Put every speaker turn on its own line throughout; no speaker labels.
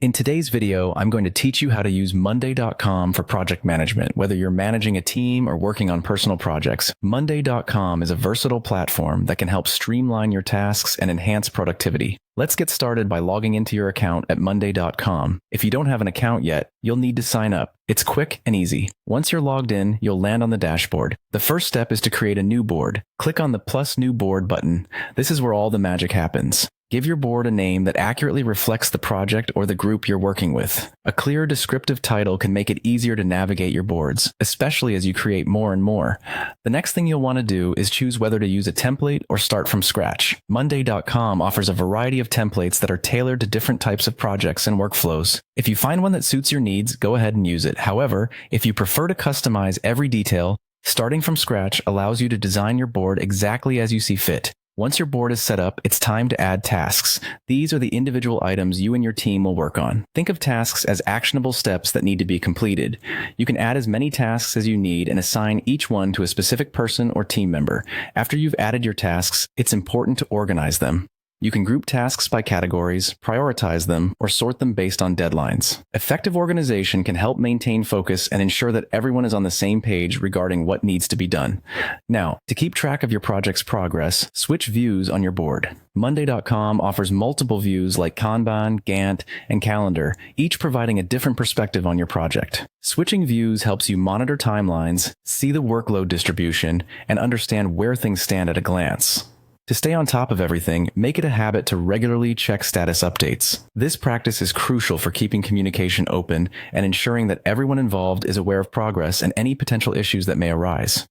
In today's video, I'm going to teach you how to use Monday.com for project management. Whether you're managing a team or working on personal projects, Monday.com is a versatile platform that can help streamline your tasks and enhance productivity. Let's get started by logging into your account at Monday.com. If you don't have an account yet, you'll need to sign up. It's quick and easy. Once you're logged in, you'll land on the dashboard. The first step is to create a new board. Click on the plus new board button. This is where all the magic happens. Give your board a name that accurately reflects the project or the group you're working with. A clear, descriptive title can make it easier to navigate your boards, especially as you create more and more. The next thing you'll want to do is choose whether to use a template or start from scratch. Monday.com offers a variety of templates that are tailored to different types of projects and workflows. If you find one that suits your needs, go ahead and use it. However, if you prefer to customize every detail, starting from scratch allows you to design your board exactly as you see fit. Once your board is set up, it's time to add tasks. These are the individual items you and your team will work on. Think of tasks as actionable steps that need to be completed. You can add as many tasks as you need and assign each one to a specific person or team member. After you've added your tasks, it's important to organize them. You can group tasks by categories, prioritize them, or sort them based on deadlines. Effective organization can help maintain focus and ensure that everyone is on the same page regarding what needs to be done. Now, to keep track of your project's progress, switch views on your board. Monday.com offers multiple views like Kanban, Gantt, and Calendar, each providing a different perspective on your project. Switching views helps you monitor timelines, see the workload distribution, and understand where things stand at a glance. To stay on top of everything, make it a habit to regularly check status updates. This practice is crucial for keeping communication open and ensuring that everyone involved is aware of progress and any potential issues that may arise.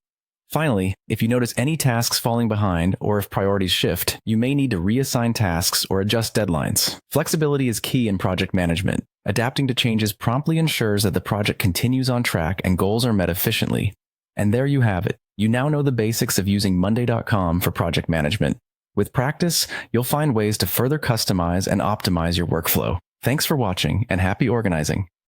Finally, if you notice any tasks falling behind or if priorities shift, you may need to reassign tasks or adjust deadlines. Flexibility is key in project management. Adapting to changes promptly ensures that the project continues on track and goals are met efficiently. And there you have it. You now know the basics of using Monday.com for project management. With practice, you'll find ways to further customize and optimize your workflow. Thanks for watching and happy organizing.